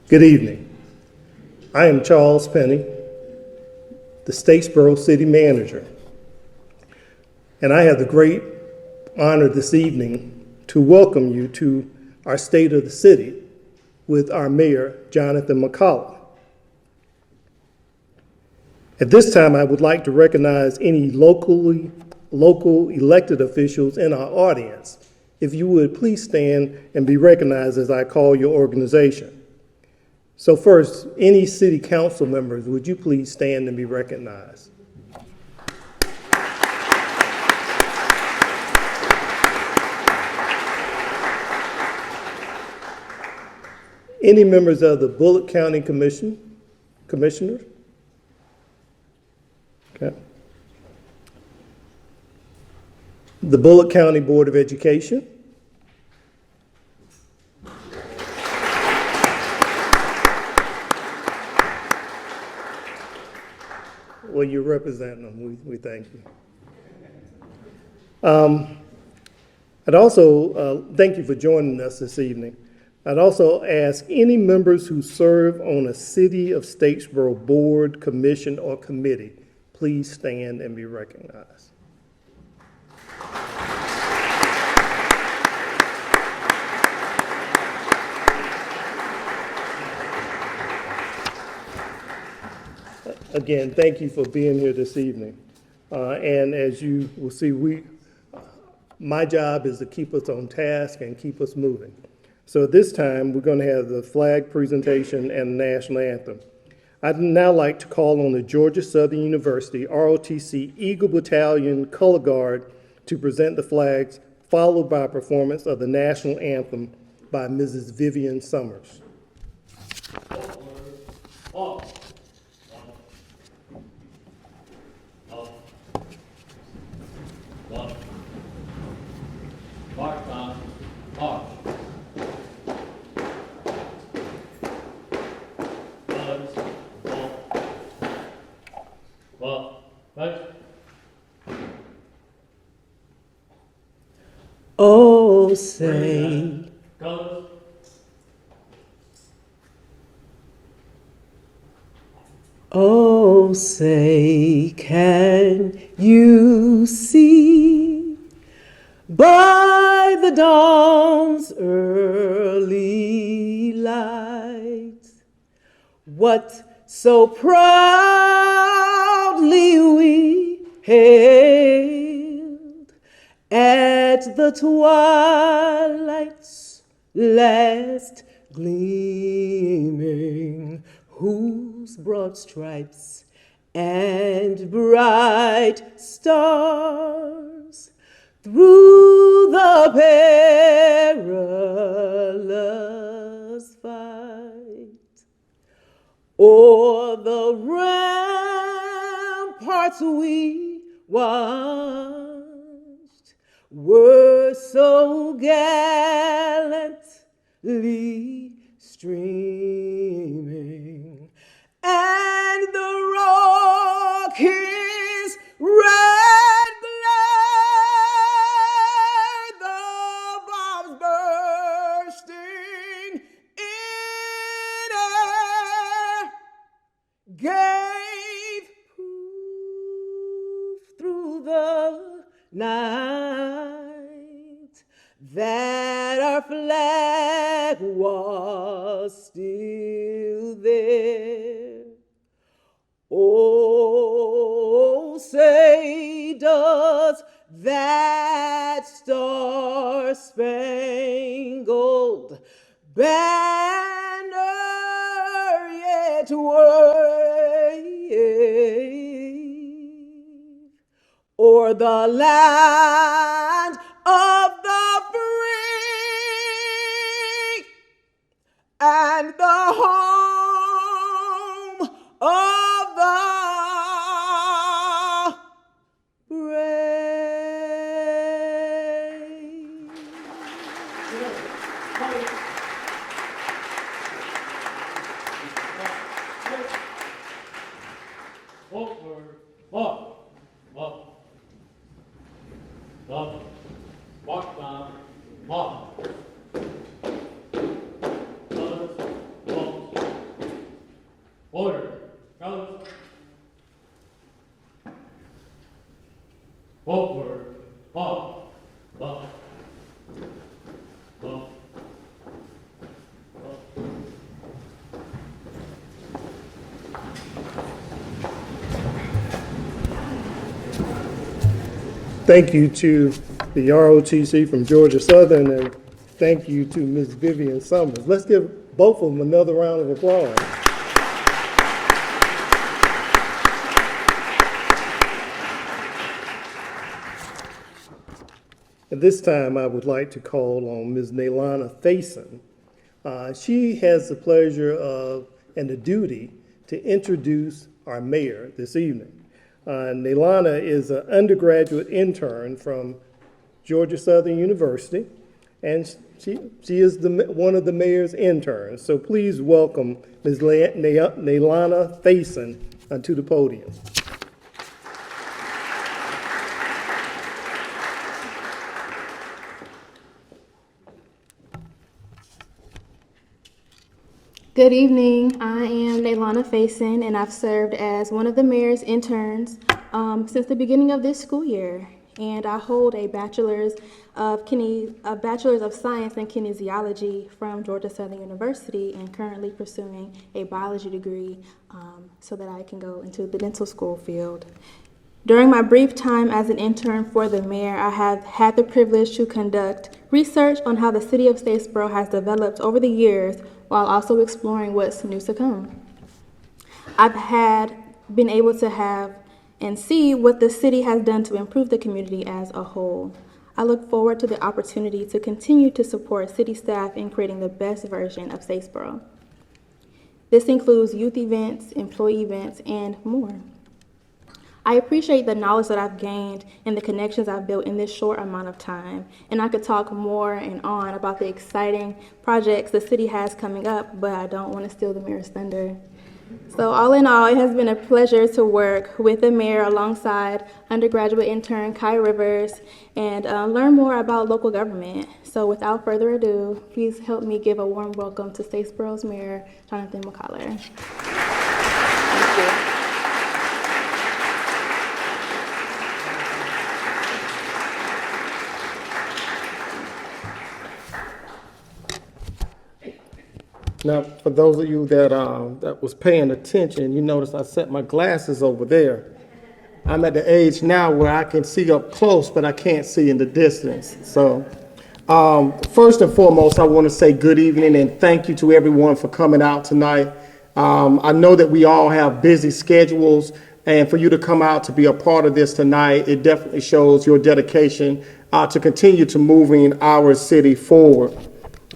Good evening. I am Charles Penny, the Statesboro City Manager, and I have the great honor this evening to welcome you to our State of the City with our Mayor, Jonathan McCollum. At this time, I would like to recognize any local elected officials in our audience. If you would please stand and be recognized as I call your organization. So first, any city council members, would you please stand and be recognized? Any members of the Bullock County Commissioners? Okay. The Bullock County Board of Education. Well, you're representing them. We thank you. I'd also thank you for joining us this evening. I'd also ask any members who serve on a City of Statesboro board, commission, or committee, please stand and be recognized. Again, thank you for being here this evening. And as you will see, my job is to keep us on task and keep us moving. So at this time, we're going to have the flag presentation and the national anthem. I'd now like to call on the Georgia Southern University ROTC Eagle Battalion Color Guard to present the flags, followed by a performance of the national anthem by Mrs. Vivian Summers. Oh, say, oh, say, can you see by the dawn's early light what so proudly we hailed at the twilight's last gleaming, whose broad stripes and bright stars through the perilous fight o'er the ramparts we watched were so gallantly streaming, and the Rockies' red glare, the bombs bursting in air, gave proof through the night that our flag was still there. Oh, say does that star-spangled banner yet wave o'er the land of the free and the home of the brave. Forward, walk, walk, walk, walk down, walk. Colors, walk. Order. Fellas. Forward. March. March. March. Thank you to the ROTC from Georgia Southern, and thank you to Ms. Vivian Summers. Let's give both of them another round of applause. At this time, I would like to call on Ms. Naylana Faison. She has the pleasure of and the duty to introduce our mayor this evening. Naylana is an undergraduate intern from Georgia Southern University, and she is one of the mayor's interns. So please welcome Ms. Naylana Faison to the podium. Good evening. I am Naylana Faison, and I've served as one of the mayor's interns since the beginning of this school year. And I hold a bachelor's of science in kinesiology from Georgia Southern University, and currently pursuing a biology degree so that I can go into the dental school field. During my brief time as an intern for the mayor, I have had the privilege to conduct research on how the city of Statesboro has developed over the years, while also exploring what's new to come. I've been able to have and see what the city has done to improve the community as a whole. I look forward to the opportunity to continue to support city staff in creating the best version of Statesboro. This includes youth events, employee events, and more. I appreciate the knowledge that I've gained and the connections I've built in this short amount of time. And I could talk more and on about the exciting projects the city has coming up, but I don't want to steal the mayor's thunder. So all in all, it has been a pleasure to work with the mayor alongside undergraduate intern Kai Rivers and learn more about local government. So without further ado, please help me give a warm welcome to Statesboro's Mayor, Jonathan McCollar. Thank you. Now, for those of you that was paying attention, you notice I set my glasses over there. I'm at the age now where I can see up close, but I can't see in the distance. So, first and foremost, I want to say good evening and thank you to everyone for coming out tonight. I know that we all have busy schedules, and for you to come out to be a part of this tonight, it definitely shows your dedication to continue to moving our city forward.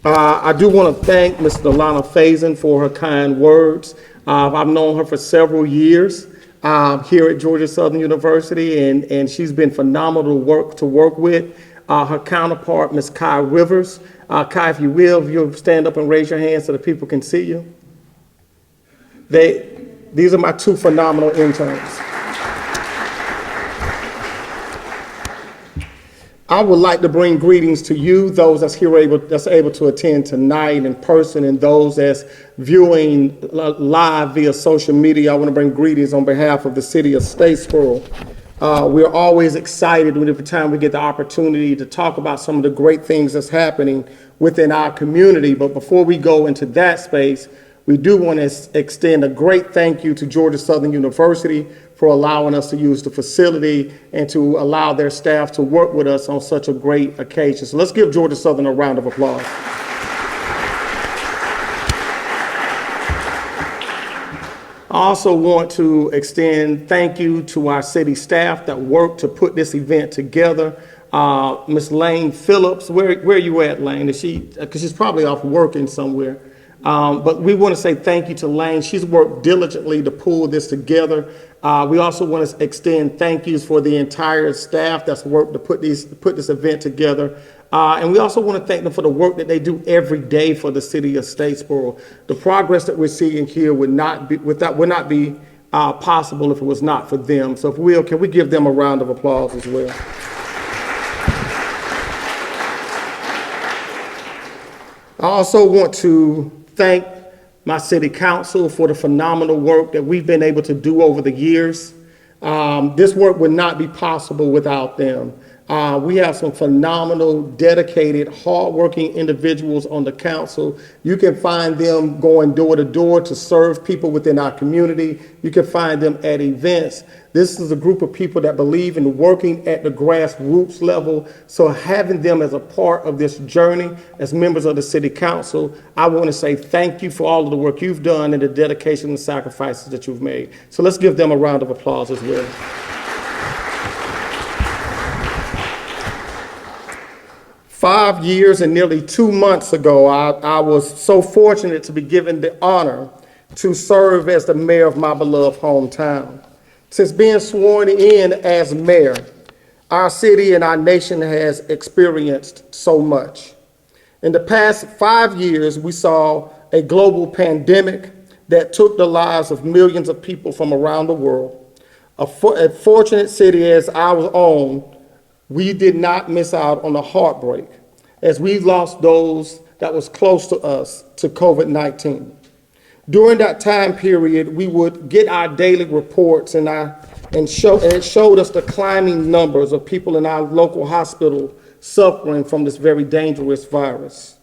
I do want to thank Ms. Naylana Faison for her kind words. I've known her for several years here at Georgia Southern University, and she's been phenomenal to work with. Her counterpart, Ms. Kai Rivers. Kai, if you'll stand up and raise your hand so that people can see you. These are my two phenomenal interns. I would like to bring greetings to you, those that's able to attend tonight in person, and those that's viewing live via social media. I want to bring greetings on behalf of the city of Statesboro. We're always excited every time we get the opportunity to talk about some of the great things that's happening within our community. But before we go into that space, we do want to extend a great thank you to Georgia Southern University for allowing us to use the facility and to allow their staff to work with us on such a great occasion. So let's give Georgia Southern a round of applause. I also want to extend thank you to our city staff that worked to put this event together. Ms. Lane Phillips, where are you at, Lane? Because she's probably off working somewhere. But we want to say thank you to Lane. She's worked diligently to pull this together. We also want to extend thank yous for the entire staff that's worked to put this event together. And we also want to thank them for the work that they do every day for the city of Statesboro. The progress that we're seeing here would not be possible if it was not for them. So can we give them a round of applause as well? I also want to thank my city council for the phenomenal work that we've been able to do over the years. This work would not be possible without them. We have some phenomenal, dedicated, hardworking individuals on the council. You can find them going door to door to serve people within our community. You can find them at events. This is a group of people that believe in working at the grassroots level. So having them as a part of this journey as members of the city council, I want to say thank you for all of the work you've done and the dedication and sacrifices that you've made. So let's give them a round of applause as well. 5 years and nearly 2 months ago, I was so fortunate to be given the honor to serve as the mayor of my beloved hometown. Since being sworn in as mayor, our city and our nation has experienced so much. In the past 5 years, we saw a global pandemic that took the lives of millions of people from around the world. A fortunate city as our own, we did not miss out on a heartbreak as we lost those that was close to us to COVID-19. During that time period, we would get our daily reports and it showed us the climbing numbers of people in our local hospital suffering from this very dangerous virus.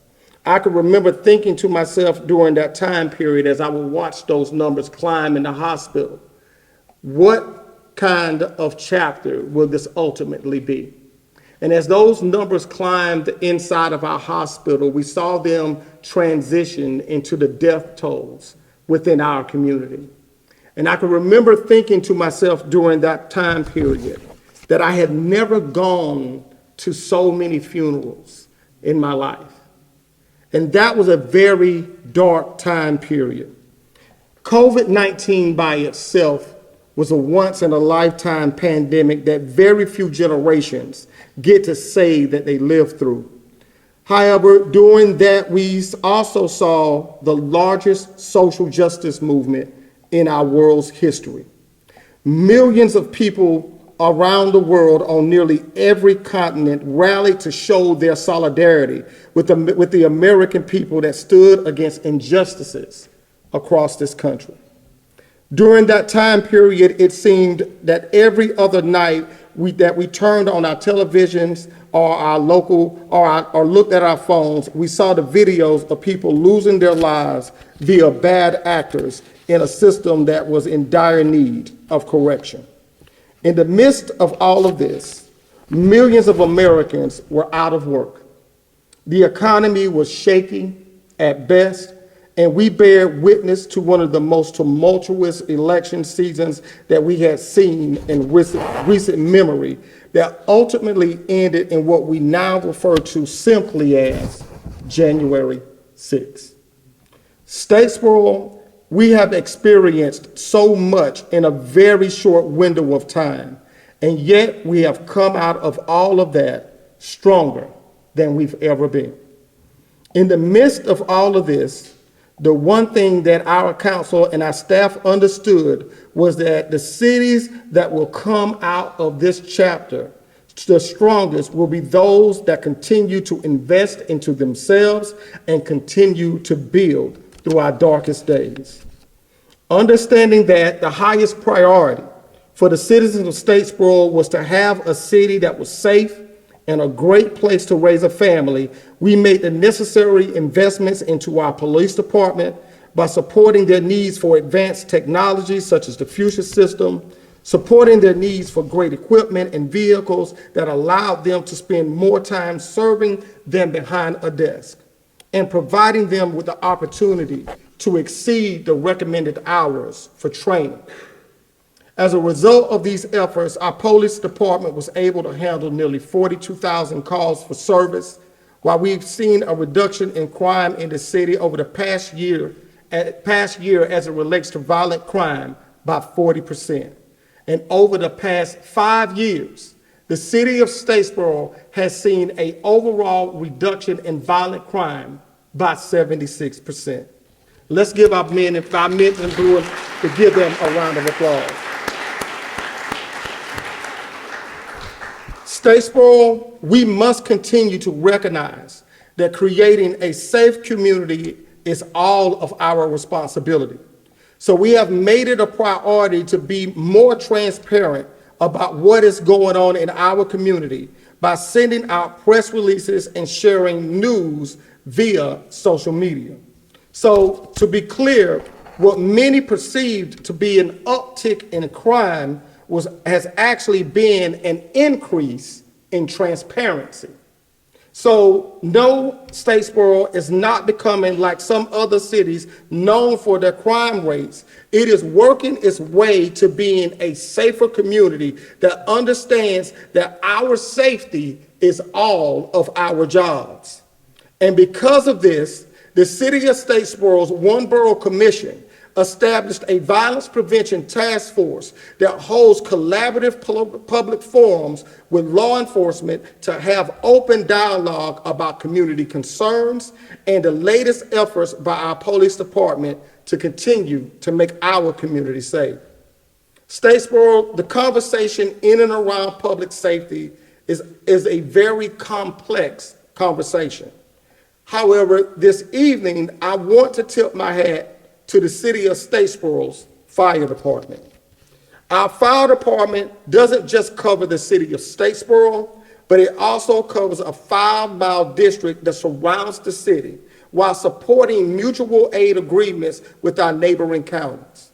I could remember thinking to myself during that time period as I would watch those numbers climb in the hospital, what kind of chapter will this ultimately be? And as those numbers climbed inside of our hospital, we saw them transition into the death tolls within our community. And I can remember thinking to myself during that time period that I had never gone to so many funerals in my life. And that was a very dark time period. COVID-19 by itself was a once-in-a-lifetime pandemic that very few generations get to say that they lived through. However, during that, we also saw the largest social justice movement in our world's history. Millions of people around the world on nearly every continent rallied to show their solidarity with the American people that stood against injustices across this country. During that time period, it seemed that every other night that we turned on our televisions or looked at our phones, we saw the videos of people losing their lives via bad actors in a system that was in dire need of correction. In the midst of all of this, millions of Americans were out of work. The economy was shaky at best, and we bear witness to one of the most tumultuous election seasons that we had seen in recent memory that ultimately ended in what we now refer to simply as January 6th. Statesboro, we have experienced so much in a very short window of time, and yet we have come out of all of that stronger than we've ever been. In the midst of all of this, the one thing that our council and our staff understood was that the cities that will come out of this chapter the strongest will be those that continue to invest into themselves and continue to build through our darkest days. Understanding that the highest priority for the citizens of Statesboro was to have a city that was safe and a great place to raise a family, we made the necessary investments into our police department by supporting their needs for advanced technologies such as the Fuchsia system, supporting their needs for great equipment and vehicles that allowed them to spend more time serving than behind a desk, and providing them with the opportunity to exceed the recommended hours for training. As a result of these efforts, our police department was able to handle nearly 42,000 calls for service, while we've seen a reduction in crime in the city over the past year as it relates to violent crime by 40%. And over the past 5 years, the city of Statesboro has seen an overall reduction in violent crime by 76%. Let's give our men and women to give them a round of applause. Statesboro, we must continue to recognize that creating a safe community is all of our responsibility. So we have made it a priority to be more transparent about what is going on in our community by sending out press releases and sharing news via social media. So to be clear, what many perceived to be an uptick in crime has actually been an increase in transparency. So no, Statesboro is not becoming like some other cities known for their crime rates. It is working its way to being a safer community that understands that our safety is all of our jobs. And because of this, the City of Statesboro's One Borough Commission established a violence prevention task force that holds collaborative public forums with law enforcement to have open dialogue about community concerns and the latest efforts by our police department to continue to make our community safe. Statesboro, the conversation in and around public safety is a very complex conversation. However, this evening, I want to tip my hat to the City of Statesboro's fire department. Our fire department doesn't just cover the City of Statesboro, but it also covers a 5-mile district that surrounds the city while supporting mutual aid agreements with our neighboring counties.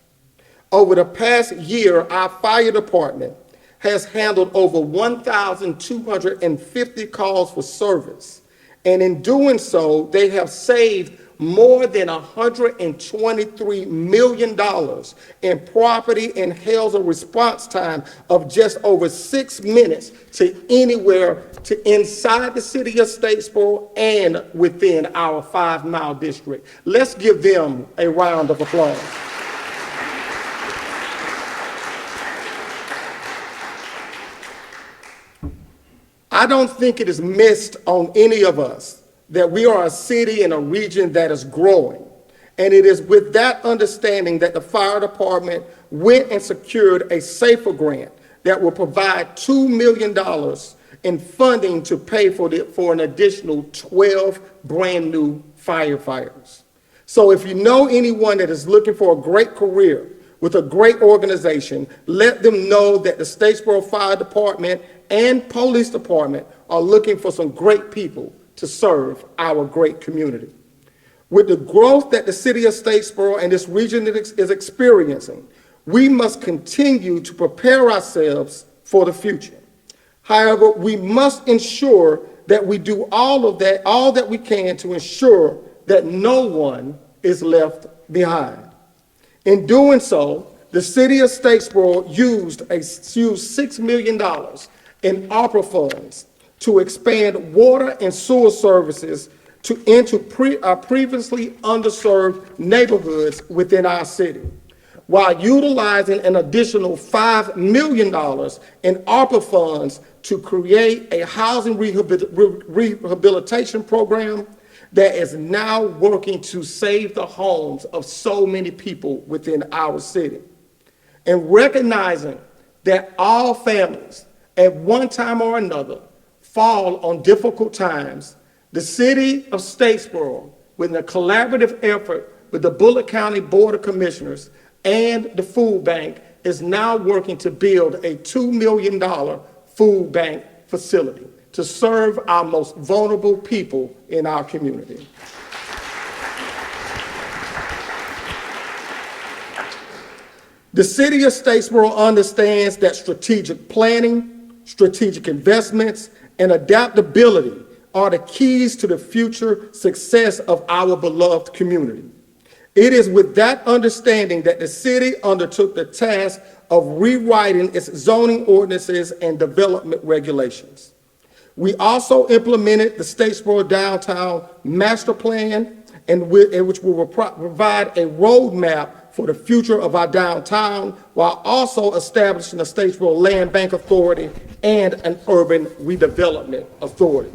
Over the past year, our fire department has handled over 1,250 calls for service, and in doing so, they have saved more than $123 million in property and held a response time of just over 6 minutes to anywhere to inside the City of Statesboro and within our 5-mile district. Let's give them a round of applause. I don't think it is missed on any of us that we are a city and a region that is growing. And it is with that understanding that the fire department went and secured a SAFER grant that will provide $2 million in funding to pay for an additional 12 brand new firefighters. So if you know anyone that is looking for a great career with a great organization, let them know that the Statesboro Fire Department and Police Department are looking for some great people to serve our great community. With the growth that the City of Statesboro and this region is experiencing, we must continue to prepare ourselves for the future. However, we must ensure that we do all that we can to ensure that no one is left behind. In doing so, the City of Statesboro used $6 million in ARPA funds to expand water and sewer services into previously underserved neighborhoods within our city, while utilizing an additional $5 million in ARPA funds to create a housing rehabilitation program that is now working to save the homes of so many people within our city. And recognizing that all families at one time or another fall on difficult times, the City of Statesboro, with a collaborative effort with the Bullitt County Board of Commissioners and the food bank, is now working to build a $2 million food bank facility to serve our most vulnerable people in our community. The City of Statesboro understands that strategic planning, strategic investments, and adaptability are the keys to the future success of our beloved community. It is with that understanding that the city undertook the task of rewriting its zoning ordinances and development regulations. We also implemented the Statesboro Downtown Master Plan, which will provide a roadmap for the future of our downtown, while also establishing the Statesboro Land Bank Authority and an Urban Redevelopment Authority.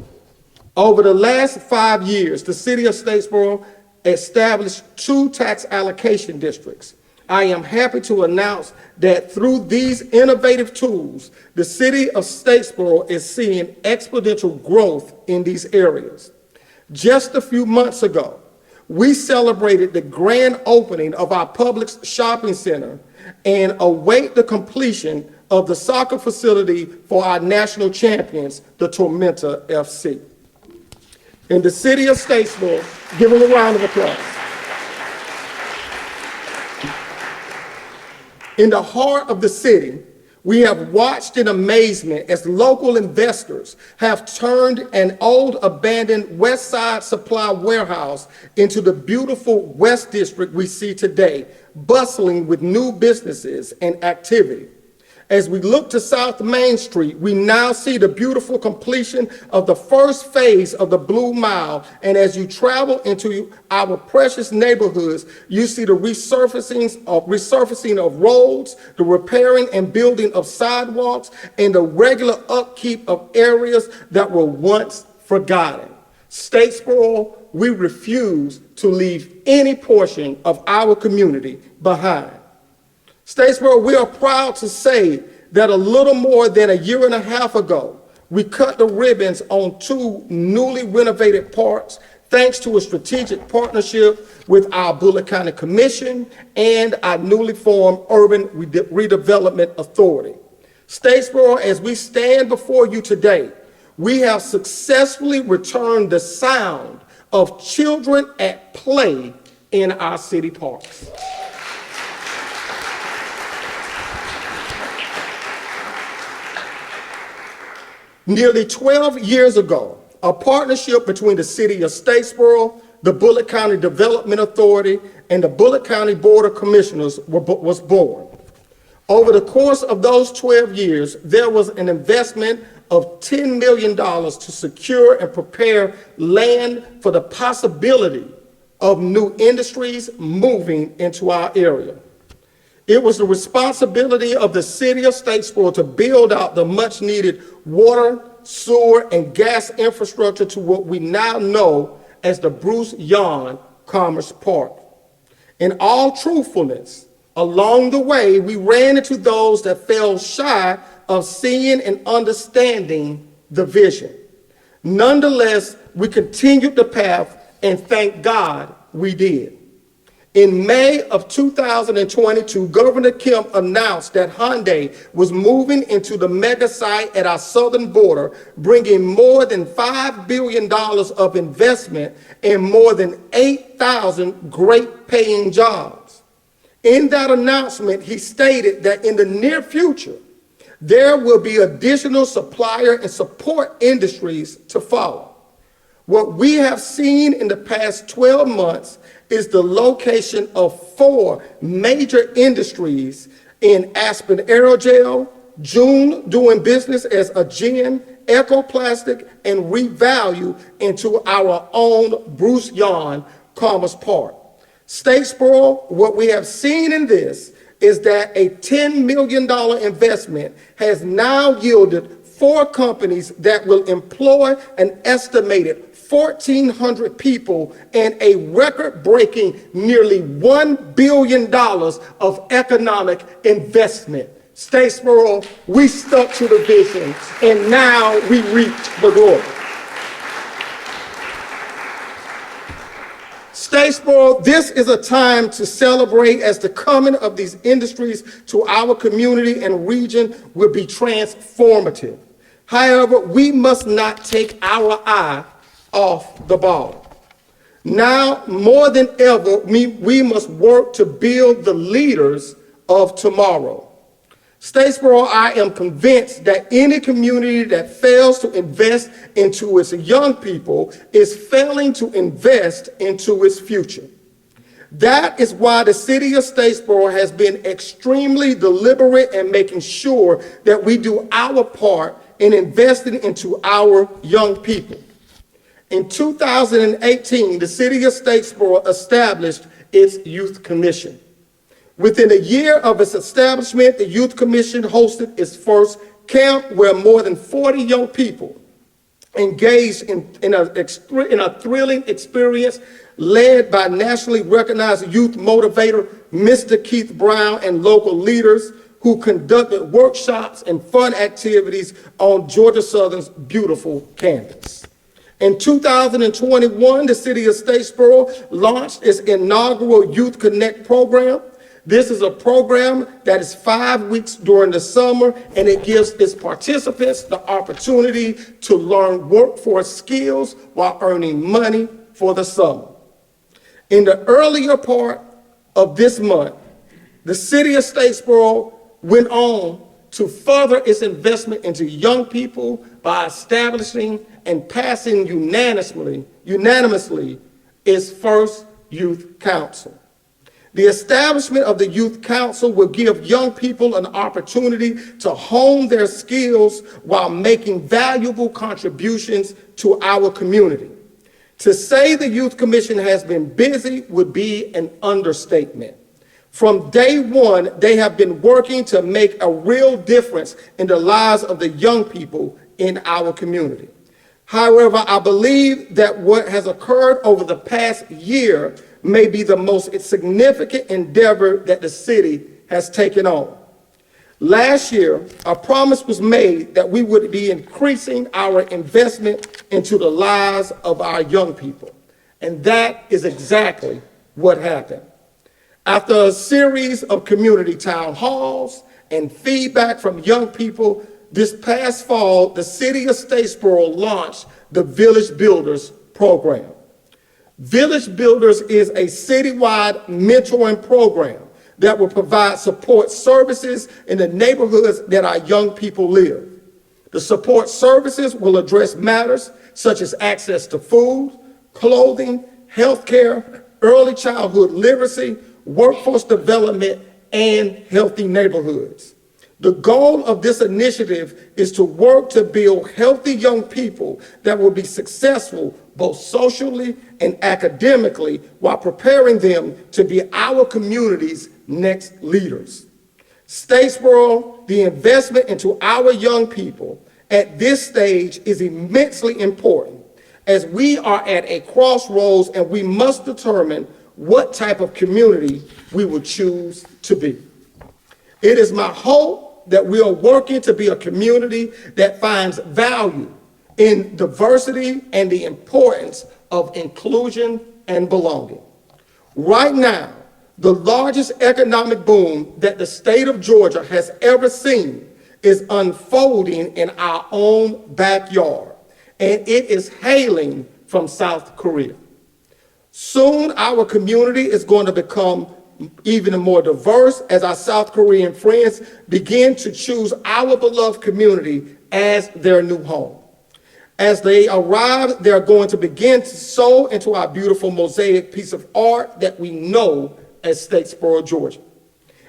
Over the last 5 years, the City of Statesboro established 2 tax allocation districts. I am happy to announce that through these innovative tools, the City of Statesboro is seeing exponential growth in these areas. Just a few months ago, we celebrated the grand opening of our Publix shopping center and await the completion of the soccer facility for our national champions, the Tormenta FC. In the city of Statesville, give them a round of applause. In the heart of the city, we have watched in amazement as local investors have turned an old abandoned West Side Supply warehouse into the beautiful West District we see today, bustling with new businesses and activity. As we look to South Main Street, we now see the beautiful completion of the first phase of the Blue Mile. And as you travel into our precious neighborhoods, you see the resurfacing of roads, the repairing and building of sidewalks, and the regular upkeep of areas that were once forgotten. Statesboro, we refuse to leave any portion of our community behind. Statesboro, we are proud to say that a little more than a year and a half ago, we cut the ribbons on 2 newly renovated parks thanks to a strategic partnership with our Bullitt County Commission and our newly formed Urban Redevelopment Authority. Statesboro, as we stand before you today, we have successfully returned the sound of children at play in our city parks. Nearly 12 years ago, a partnership between the city of Statesboro, the Bullitt County Development Authority, and the Bullitt County Board of Commissioners was born. Over the course of those 12 years, there was an investment of $10 million to secure and prepare land for the possibility of new industries moving into our area. It was the responsibility of the city of Statesboro to build out the much needed water, sewer, and gas infrastructure to what we now know as the Bruce Yon Commerce Park. In all truthfulness, along the way, we ran into those that fell shy of seeing and understanding the vision. Nonetheless, we continued the path, and thank God we did. In May of 2022, Governor Kemp announced that Hyundai was moving into the mega site at our southern border, bringing more than $5 billion of investment and more than 8,000 great paying jobs. In that announcement, he stated that in the near future, there will be additional supplier and support industries to follow. What we have seen in the past 12 months is the location of 4 major industries in Aspen Aerogel, June doing business as Aegean, Ecoplastic, and Revalue into our own Bruce Yon Commerce Park. Statesboro, what we have seen in this is that a $10 million investment has now yielded 4 companies that will employ an estimated 1,400 people and a record-breaking nearly $1 billion of economic investment. Statesboro, we stuck to the vision, and now we reach the glory. Statesboro, this is a time to celebrate as the coming of these industries to our community and region will be transformative. However, we must not take our eye off the ball. Now, more than ever, we must work to build the leaders of tomorrow. Statesboro, I am convinced that any community that fails to invest into its young people is failing to invest into its future. That is why the city of Statesboro has been extremely deliberate in making sure that we do our part in investing into our young people. In 2018, the city of Statesboro established its Youth Commission. Within a year of its establishment, the Youth Commission hosted its first camp where more than 40 young people engaged in a thrilling experience led by nationally recognized youth motivator, Mr. Keith Brown, and local leaders who conducted workshops and fun activities on Georgia Southern's beautiful campus. In 2021, the city of Statesboro launched its inaugural Youth Connect program. This is a program that is 5 weeks during the summer, and it gives its participants the opportunity to learn workforce skills while earning money for the summer. In the earlier part of this month, the city of Statesboro went on to further its investment into young people by establishing and passing unanimously its first youth council. The establishment of the youth council will give young people an opportunity to hone their skills while making valuable contributions to our community. To say the Youth Commission has been busy would be an understatement. From day one, they have been working to make a real difference in the lives of the young people in our community. However, I believe that what has occurred over the past year may be the most significant endeavor that the city has taken on. Last year, a promise was made that we would be increasing our investment into the lives of our young people. And that is exactly what happened. After a series of community town halls and feedback from young people, this past fall, the city of Statesboro launched the Village Builders program. Village Builders is a citywide mentoring program that will provide support services in the neighborhoods that our young people live. The support services will address matters such as access to food, clothing, healthcare, early childhood literacy, workforce development, and healthy neighborhoods. The goal of this initiative is to work to build healthy young people that will be successful both socially and academically while preparing them to be our community's next leaders. Statesboro, the investment into our young people at this stage is immensely important as we are at a crossroads and we must determine what type of community we will choose to be. It is my hope that we are working to be a community that finds value in diversity and the importance of inclusion and belonging. Right now, the largest economic boom that the state of Georgia has ever seen is unfolding in our own backyard, and it is hailing from South Korea. Soon, our community is going to become even more diverse as our South Korean friends begin to choose our beloved community as their new home. As they arrive, they're going to begin to sow into our beautiful mosaic piece of art that we know as Statesboro, Georgia.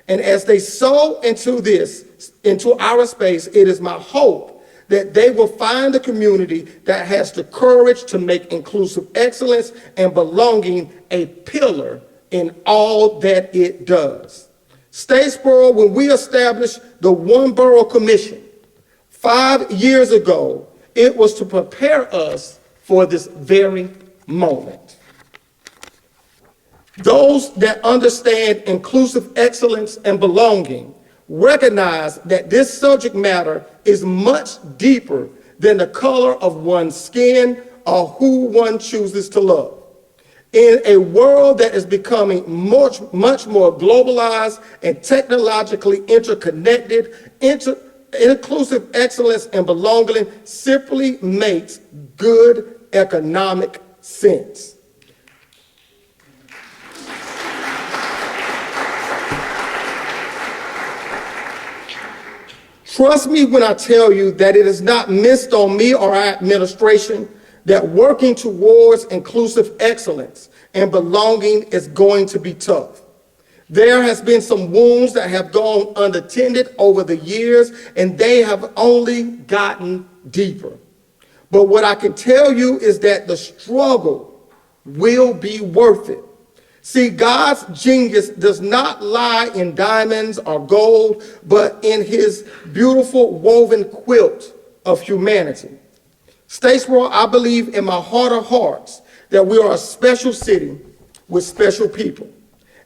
And as they sow into our space, it is my hope that they will find a community that has the courage to make inclusive excellence and belonging a pillar in all that it does. Statesboro, when we established the One Borough Commission 5 years ago, it was to prepare us for this very moment. Those that understand inclusive excellence and belonging recognize that this subject matter is much deeper than the color of one's skin or who one chooses to love. In a world that is becoming much more globalized and technologically interconnected, inclusive excellence and belonging simply makes good economic sense. Trust me when I tell you that it is not missed on me or our administration that working towards inclusive excellence and belonging is going to be tough. There has been some wounds that have gone unattended over the years, and they have only gotten deeper. But what I can tell you is that the struggle will be worth it. See, God's genius does not lie in diamonds or gold, but in his beautiful woven quilt of humanity. Statesboro, I believe in my heart of hearts that we are a special city with special people.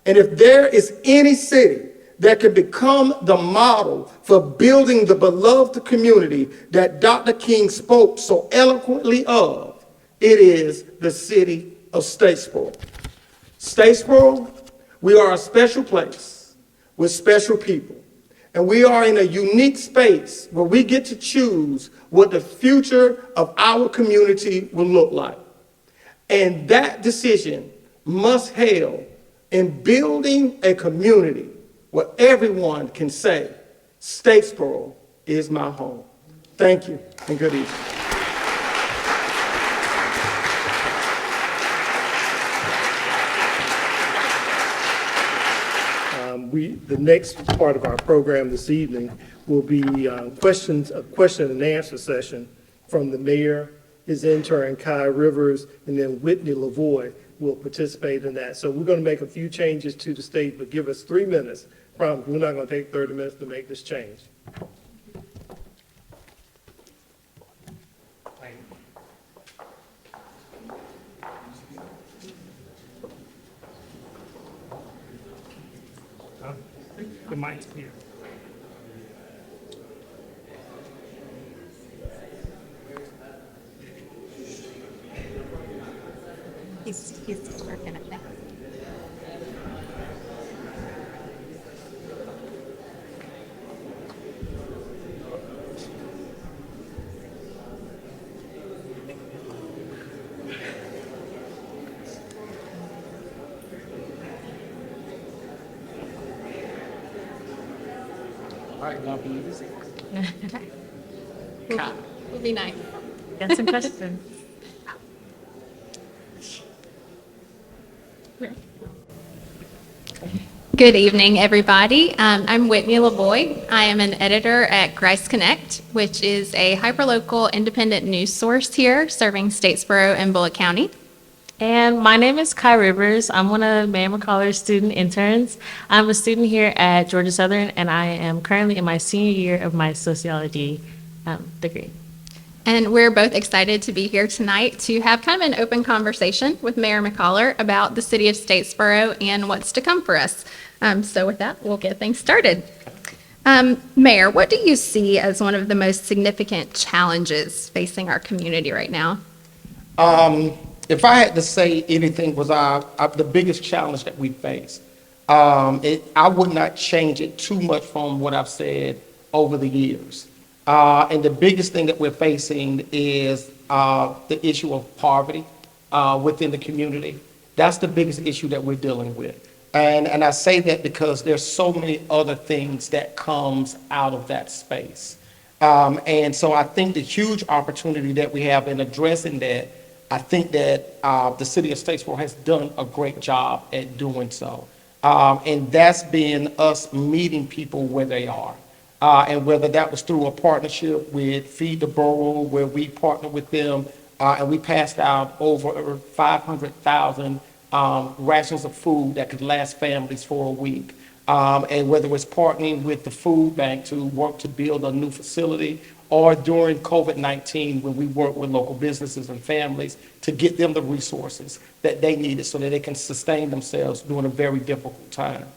And if there is any city that can become the model for building the beloved community that Dr. King spoke so eloquently of, It is the city of Statesboro. Statesboro, we are a special place with special people. And we are in a unique space where we get to choose what the future of our community will look like. And that decision must hail in building a community where everyone can say, Statesboro is my home. Thank you and good evening. The next part of our program this evening will be a question and answer session from the mayor, his intern, Kai Rivers, and then Whitney Lavoie will participate in that. So we're going to make a few changes to the stage, but give us 3 minutes. Promise, we're not going to take 30 minutes to make this change. The mic's here. He's working it now. All right, now be easy. Will be nice. Got some questions? Good evening, everybody. I'm Whitney Lavoie. I am an editor at Grice Connect, which is a hyperlocal independent news source here serving Statesboro and Bullitt County. And my name is Kai Rivers. I'm one of Mayor McCuller's student interns. I'm a student here at Georgia Southern, and I am currently in my senior year of my sociology degree. And we're both excited to be here tonight to have kind of an open conversation with Mayor McCuller about the city of Statesboro and what's to come for us. So with that, we'll get things started. Mayor, what do you see as one of the most significant challenges facing our community right now? If I had to say anything was the biggest challenge that we face, I would not change it too much from what I've said over the years. And the biggest thing that we're facing is the issue of poverty within the community. That's the biggest issue that we're dealing with. And I say that because there's so many other things that comes out of that space. And so I think the huge opportunity that we have in addressing that, I think that the city of Statesboro has done a great job at doing so. And that's been us meeting people where they are. And whether that was through a partnership with Feed the Borough, where we partnered with them, and we passed out over 500,000 rations of food that could last families for a week. And whether it was partnering with the food bank to work to build a new facility, or during COVID-19 when we worked with local businesses and families to get them the resources that they needed so that they can sustain themselves during a very difficult time.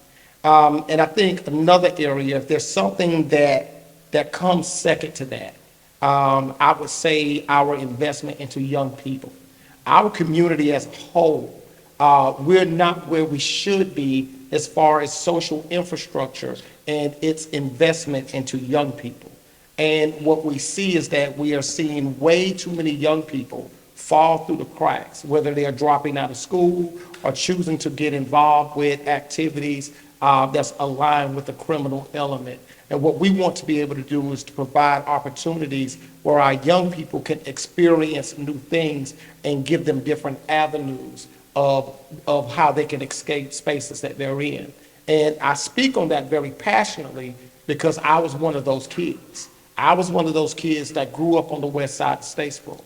And I think another area, if there's something that comes second to that, I would say our investment into young people. Our community as a whole, we're not where we should be as far as social infrastructure and its investment into young people. And what we see is that we are seeing way too many young people fall through the cracks, whether they are dropping out of school or choosing to get involved with activities that's aligned with the criminal element. And what we want to be able to do is to provide opportunities where our young people can experience new things and give them different avenues of how they can escape spaces that they're in. And I speak on that very passionately because I was one of those kids. I was one of those kids that grew up on the west side of Statesboro.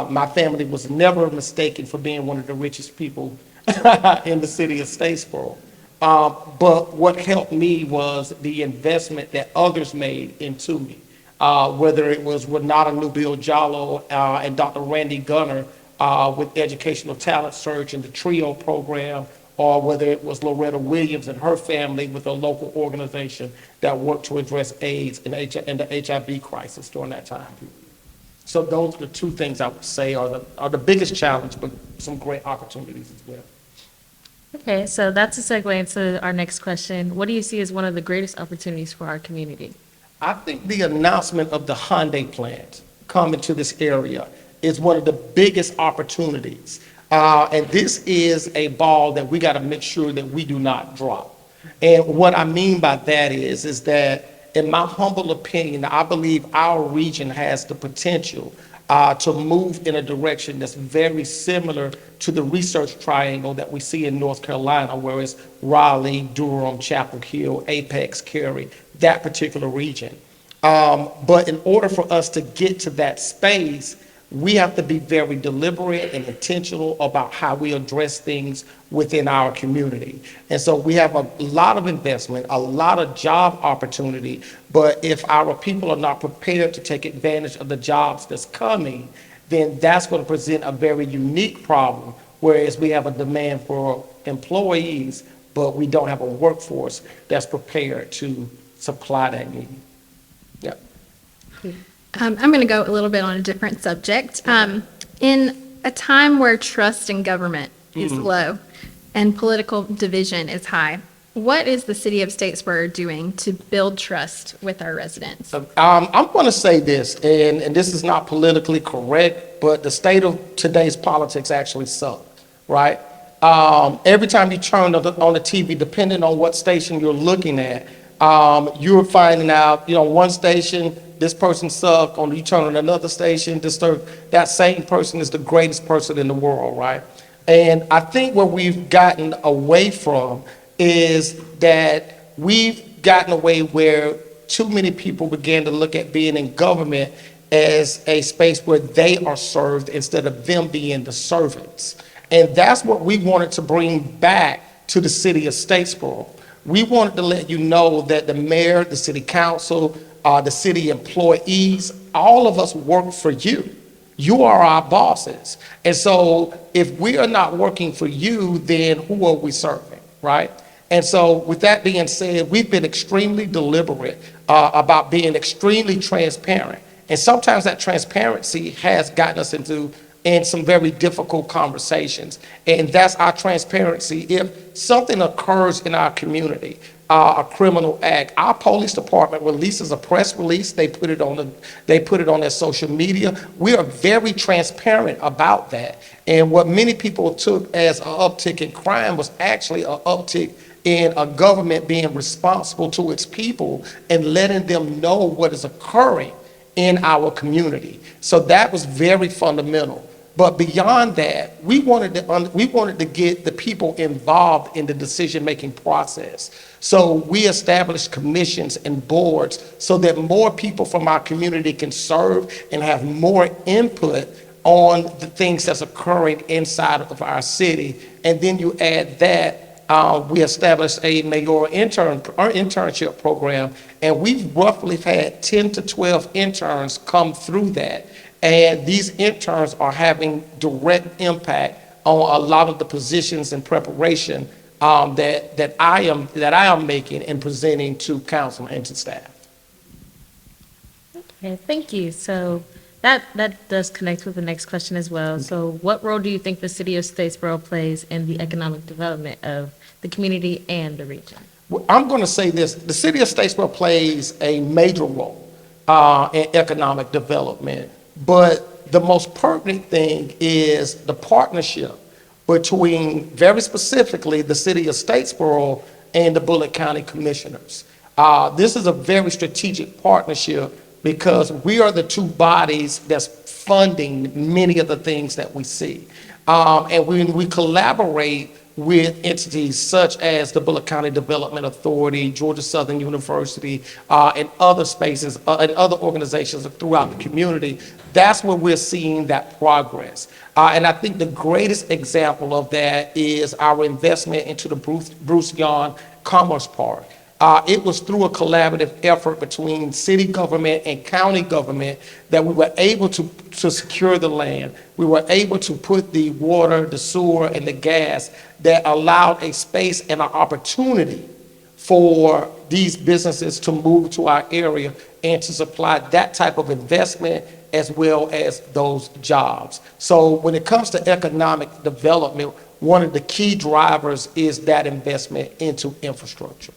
My family was never mistaken for being one of the richest people in the city of Statesboro. But what helped me was the investment that others made into me, whether it was Renata Nubile Jallo and Dr. Randy Gunner with Educational Talent Search and the TRIO program, or whether it was Loretta Williams and her family with a local organization that worked to address AIDS and the HIV crisis during that time. So those are the two things I would say are the biggest challenge, but some great opportunities as well. Okay, so that's a segue into our next question. What do you see as one of the greatest opportunities for our community? I think the announcement of the Hyundai plant coming to this area is one of the biggest opportunities. And this is a ball that we got to make sure that we do not drop. And what I mean by that is that in my humble opinion, I believe our region has the potential to move in a direction that's very similar to the research triangle that we see in North Carolina, where it's Raleigh, Durham, Chapel Hill, Apex, Cary, that particular region. But in order for us to get to that space, we have to be very deliberate and intentional about how we address things within our community. And so we have a lot of investment, a lot of job opportunity, but if our people are not prepared to take advantage of the jobs that's coming, then that's going to present a very unique problem, whereas we have a demand for employees, but we don't have a workforce that's prepared to supply that need. Yeah. I'm going to go a little bit on a different subject. In a time where trust in government is low and political division is high, what is the city of Statesboro doing to build trust with our residents? I'm going to say this, and this is not politically correct, but the state of today's politics actually suck, right? Every time you turn on the TV, depending on what station you're looking at, you're finding out, one station, this person sucked, you turn on another station, that same person is the greatest person in the world, right? And I think what we've gotten away from is that we've gotten away where too many people began to look at being in government as a space where they are served instead of them being the servants. And that's what we wanted to bring back to the city of Statesboro. We wanted to let you know that the mayor, the city council, the city employees, all of us work for you. You are our bosses. And so if we are not working for you, then who are we serving, right? And so with that being said, we've been extremely deliberate about being extremely transparent. And sometimes that transparency has gotten us into some very difficult conversations. And that's our transparency. If something occurs in our community, a criminal act, our police department releases a press release. They put it on their social media. We are very transparent about that. And what many people took as an uptick in crime was actually an uptick in a government being responsible to its people and letting them know what is occurring in our community. So that was very fundamental. But beyond that, we wanted to get the people involved in the decision-making process. So we established commissions and boards so that more people from our community can serve and have more input on the things that's occurring inside of our city. And then you add that, we established a mayoral internship program, and we've roughly had 10 to 12 interns come through that. And these interns are having direct impact on a lot of the positions and preparation that I am making and presenting to council and to staff. Okay, thank you. So that does connect with the next question as well. So what role do you think the city of Statesboro plays in the economic development of the community and the region? Well, I'm going to say this. The city of Statesboro plays a major role in economic development. But the most pertinent thing is the partnership between, very specifically, the city of Statesboro and the Bullitt County Commissioners. This is a very strategic partnership because we are the two bodies that's funding many of the things that we see. And when we collaborate with entities such as the Bullitt County Development Authority, Georgia Southern University, and other spaces, and other organizations throughout the community, that's where we're seeing that progress. And I think the greatest example of that is our investment into the Bruce Young Commerce Park. It was through a collaborative effort between city government and county government that we were able to secure the land. We were able to put the water, the sewer, and the gas that allowed a space and an opportunity for these businesses to move to our area and to supply that type of investment as well as those jobs. So when it comes to economic development, one of the key drivers is that investment into infrastructure.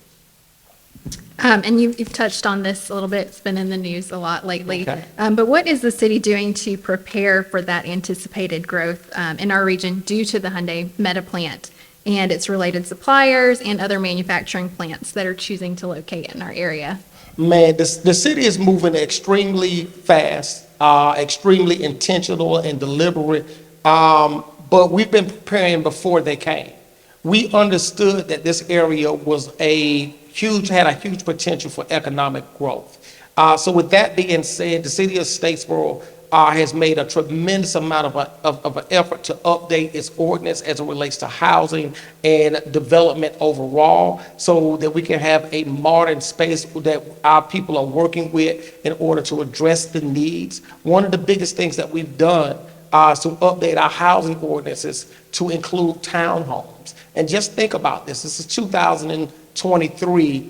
And you've touched on this a little bit. It's been in the news a lot lately. Okay. But what is the city doing to prepare for that anticipated growth in our region due to the Hyundai Meta plant and its related suppliers and other manufacturing plants that are choosing to locate in our area? Man, the city is moving extremely fast, extremely intentional and deliberate. But we've been preparing before they came. We understood that this area was had a huge potential for economic growth. So with that being said, the city of Statesboro has made a tremendous amount of an effort to update its ordinance as it relates to housing and development overall, so that we can have a modern space that our people are working with in order to address the needs. One of the biggest things that we've done is to update our housing ordinances to include townhomes. And just think about this. This is 2023,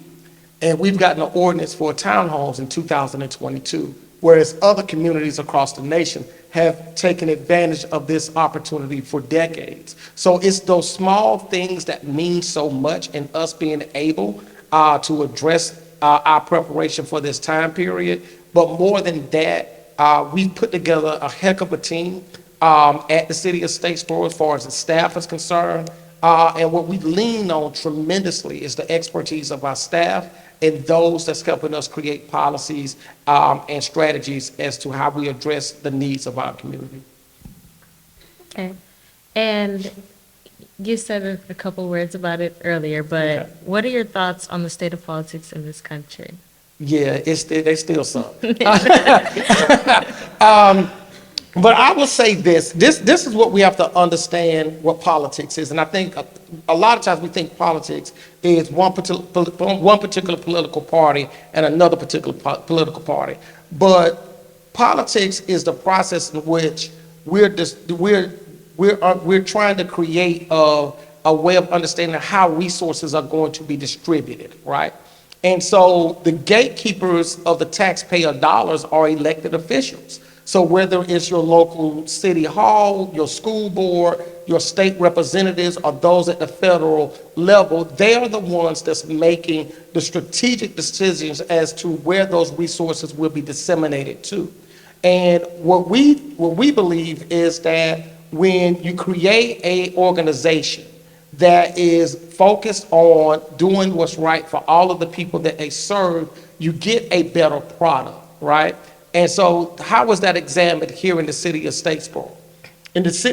and we've gotten an ordinance for townhomes in 2022, whereas other communities across the nation have taken advantage of this opportunity for decades. So it's those small things that mean so much in us being able to address our preparation for this time period. But more than that, we've put together a heck of a team at the city of Statesboro as far as the staff is concerned. And what we lean on tremendously is the expertise of our staff and those that's helping us create policies and strategies as to how we address the needs of our community. Okay. And you said a couple words about it earlier, but Okay. what are your thoughts on the state of politics in this country? Yeah, they still suck. But I will say this is what we have to understand what politics is. And I think a lot of times we think politics is one particular political party and another particular political party. But politics is the process in which we're trying to create a way of understanding how resources are going to be distributed, right? And so the gatekeepers of the taxpayer dollars are elected officials. So whether it's your local city hall, your school board, your state representatives, or those at the federal level, they are the ones that's making the strategic decisions as to where those resources will be disseminated to. And what we believe is that when you create an organization that is focused on doing what's right for all of the people that they serve, you get a better product, right? And so how was that examined here in the city of Statesboro?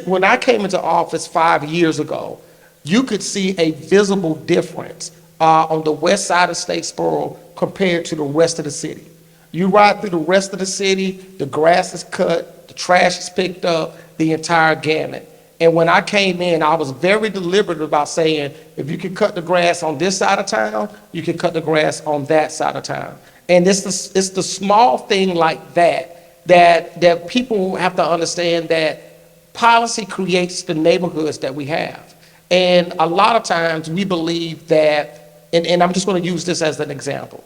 When I came into office 5 years ago, you could see a visible difference on the west side of Statesboro compared to the rest of the city. You ride through the rest of the city, the grass is cut, the trash is picked up, the entire gamut. And when I came in, I was very deliberate about saying, if you can cut the grass on this side of town, you can cut the grass on that side of town. And it's the small thing like that people have to understand, that policy creates the neighborhoods that we have. And a lot of times we believe that, and I'm just going to use this as an example.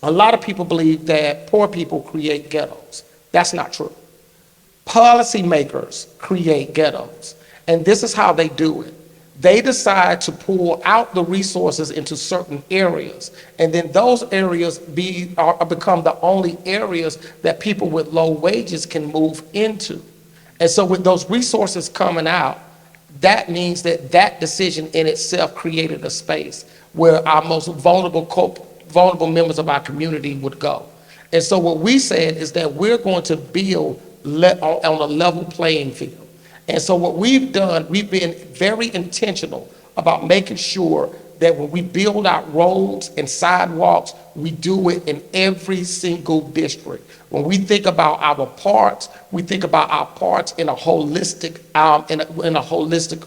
A lot of people believe that poor people create ghettos. That's not true. Policymakers create ghettos. And this is how they do it. They decide to pull out the resources into certain areas, and then those areas become the only areas that people with low wages can move into. And so with those resources coming out, that means that decision in itself created a space where our most vulnerable members of our community would go. And so what we said is that we're going to build on a level playing field. And so what we've done, we've been very intentional about making sure that when we build out roads and sidewalks, we do it in every single district. When we think about our parks, we think about our parks in a holistic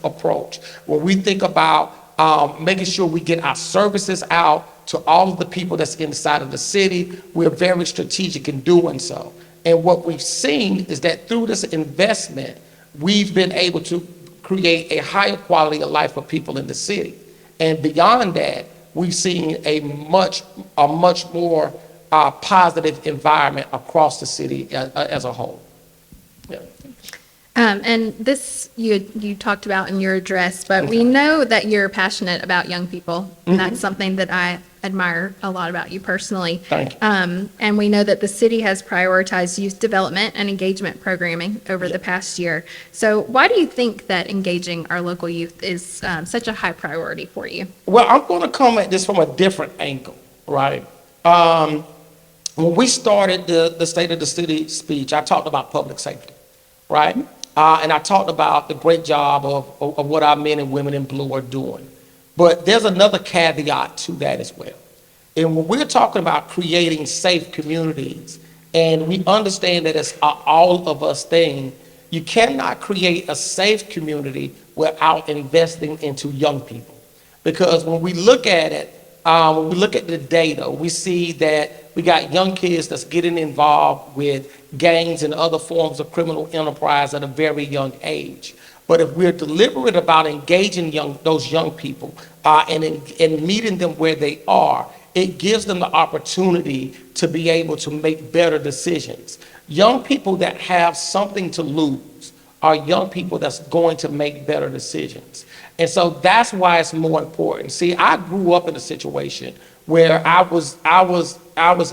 approach. When we think about making sure we get our services out to all of the people that's inside of the city, we're very strategic in doing so. And what we've seen is that through this investment, we've been able to create a higher quality of life for people in the city. And beyond that, we've seen a much more positive environment across the city as a whole. Yeah. And this you talked about in your address, but we know that you're passionate about young people, and that's something that I admire a lot about you personally. Thank you. And we know that the city has prioritized youth development and engagement programming over the past year. So why do you think that engaging our local youth is such a high priority for you? Well, I'm going to come at this from a different angle, right? When we started the State of the City speech, I talked about public safety, right? And I talked about the great job of what our men and women in blue are doing. But there's another caveat to that as well. And when we're talking about creating safe communities, and we understand that it's a all of us thing, you cannot create a safe community without investing into young people. Because when we look at it, when we look at the data, we see that we got young kids that's getting involved with gangs and other forms of criminal enterprise at a very young age. But if we're deliberate about engaging those young people and meeting them where they are, it gives them the opportunity to be able to make better decisions. Young people that have something to lose are young people that's going to make better decisions. And so that's why it's more important. See, I grew up in a situation where I was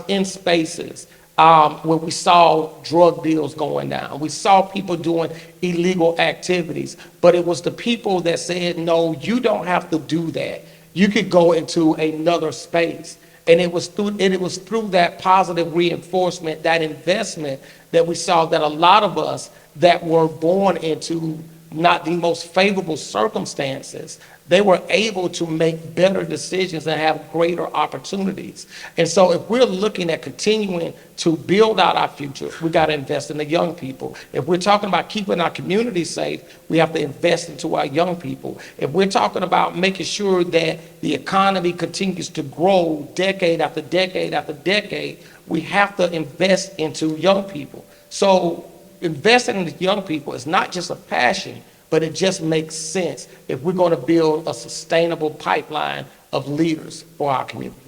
in spaces where we saw drug deals going down. We saw people doing illegal activities, but it was the people that said, no, you don't have to do that. You could go into another space. And it was through that positive reinforcement, that investment, that we saw that a lot of us that were born into not the most favorable circumstances, they were able to make better decisions and have greater opportunities. And so if we're looking at continuing to build out our future, we got to invest in the young people. If we're talking about keeping our community safe, we have to invest into our young people. If we're talking about making sure that the economy continues to grow decade after decade after decade, we have to invest into young people. So investing in the young people is not just a passion, but it just makes sense if we're going to build a sustainable pipeline of leaders for our community.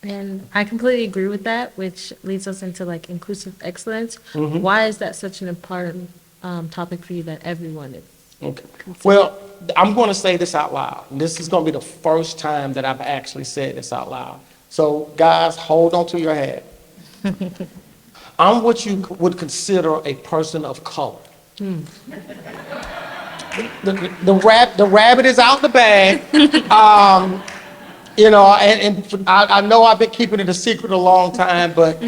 And I completely agree with that, which leads us into like inclusive excellence. Why is that such an important topic for you that everyone is? Okay. Well, I'm going to say this out loud. This is going to be the first time that I've actually said this out loud. So guys, hold on to your hat. I'm what you would consider a person of color. The rabbit is out the bag. You know, and I know I've been keeping it a secret a long time, but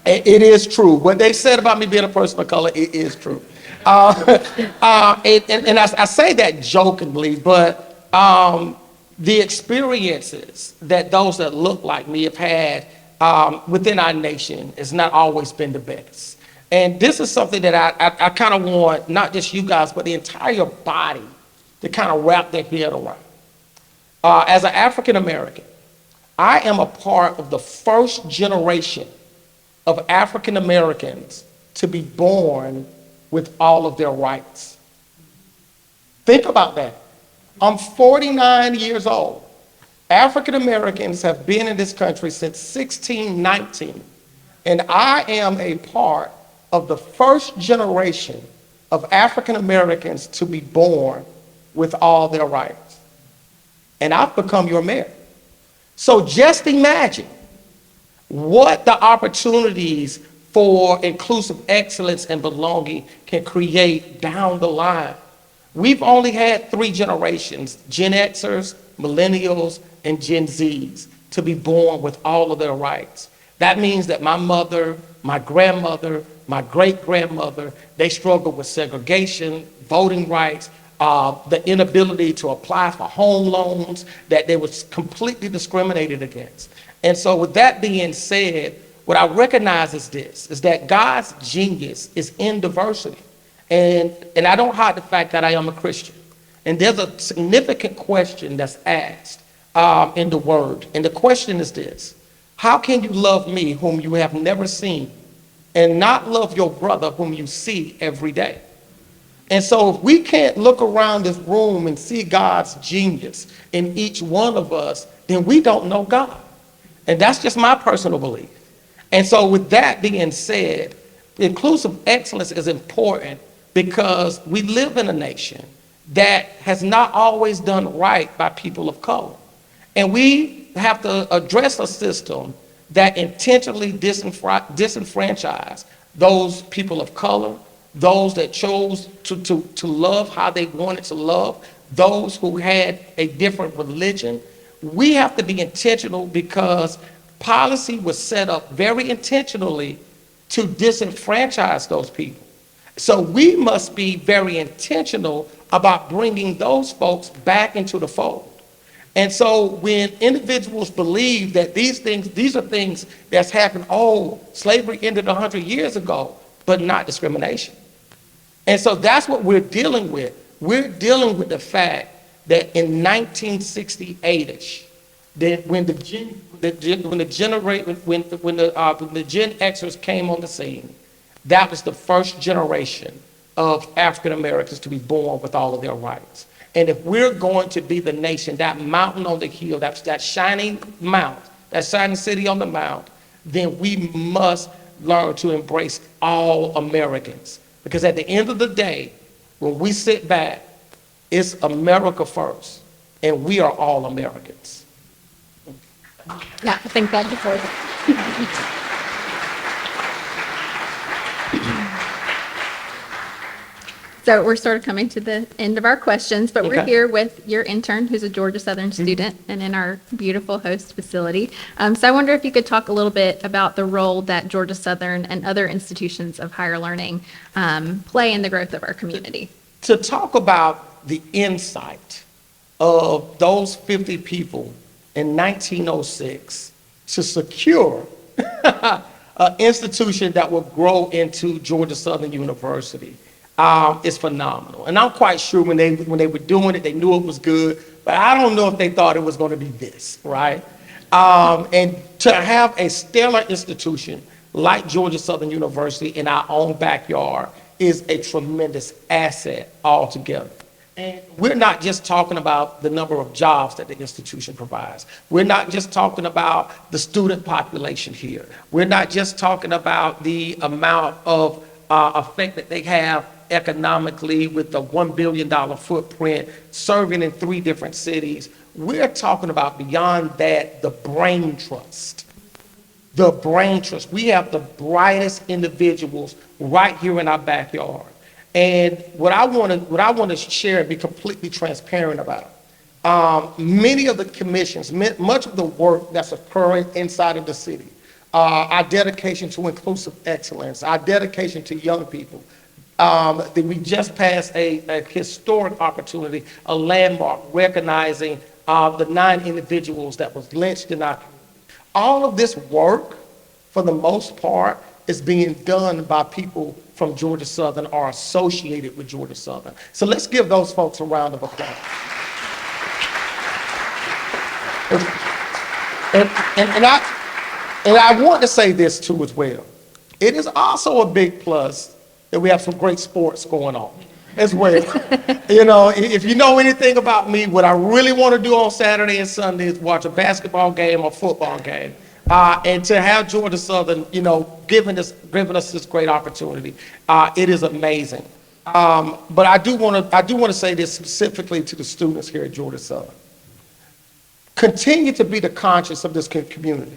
it is true. What they said about me being a person of color, it is true. And I say that jokingly, but the experiences that those that look like me have had within our nation has not always been the best. And this is something that I kind of want, not just you guys, but the entire body to kind of wrap their head around. As an African American, I am a part of the first generation of African Americans to be born with all of their rights. Think about that. I'm 49 years old. African Americans have been in this country since 1619, and I am a part of the first generation of African Americans to be born with all their rights. And I've become your mayor. So just imagine what the opportunities for inclusive excellence and belonging can create down the line. We've only had 3 generations, Gen Xers, Millennials, and Gen Zs, to be born with all of their rights. That means that my mother, my grandmother, my great-grandmother, they struggled with segregation, voting rights, the inability to apply for home loans, that they was completely discriminated against. And so with that being said, what I recognize is this, is that God's genius is in diversity. And I don't hide the fact that I am a Christian. And there's a significant question that's asked in the word. And the question is this: how can you love me whom you have never seen and not love your brother whom you see every day? And so if we can't look around this room and see God's genius in each one of us, then we don't know God. And that's just my personal belief. And so with that being said, inclusive excellence is important because we live in a nation that has not always done right by people of color. And we have to address a system that intentionally disenfranchise those people of color, those that chose to love how they wanted to love, those who had a different religion. We have to be intentional because policy was set up very intentionally to disenfranchise those people. So we must be very intentional about bringing those folks back into the fold. And so when individuals believe that these are things that's happened, slavery ended 100 years ago, but not discrimination. And so that's what we're dealing with. We're dealing with the fact that in 1968-ish, that when the Gen Xers came on the scene, that was the first generation of African Americans to be born with all of their rights. And if we're going to be the nation, that mountain on the hill, that shining mount, that shining city on the mount, then we must learn to embrace all Americans. Because at the end of the day, when we sit back, it's America first, and we are all Americans. Yeah, I think that deserves it. So we're sort of coming to the end of our questions, but we're Okay. here with your intern, who's a Georgia Southern student, and in our beautiful host facility. So I wonder if you could talk a little bit about the role that Georgia Southern and other institutions of higher learning play in the growth of our community. To talk about the insight of those 50 people in 1906 to secure an institution that will grow into Georgia Southern University is phenomenal. And I'm quite sure when they were doing it, they knew it was good, but I don't know if they thought it was going to be this, right? And to have a stellar institution like Georgia Southern University in our own backyard is a tremendous asset altogether. And we're not just talking about the number of jobs that the institution provides. We're not just talking about the student population here. We're not just talking about the amount of effect that they have economically with the $1 billion footprint, serving in 3 different cities. We're talking about beyond that, the brain trust. The brain trust. We have the brightest individuals right here in our backyard. And what I want to share and be completely transparent about, many of the commissions, much of the work that's occurring inside of the city, our dedication to inclusive excellence, our dedication to young people, that we just passed a historic opportunity, a landmark, recognizing the 9 individuals that was lynched in our community. All of this work, for the most part, is being done by people from Georgia Southern or associated with Georgia Southern. So let's give those folks a round of applause. And I want to say this too as well. It is also a big plus that we have some great sports going on as well. You know, if you know anything about me, what I really want to do on Saturday and Sunday is watch a basketball game or football game. And to have Georgia Southern, you know, giving us this great opportunity, it is amazing. But I do want to say this specifically to the students here at Georgia Southern. Continue to be the conscience of this community.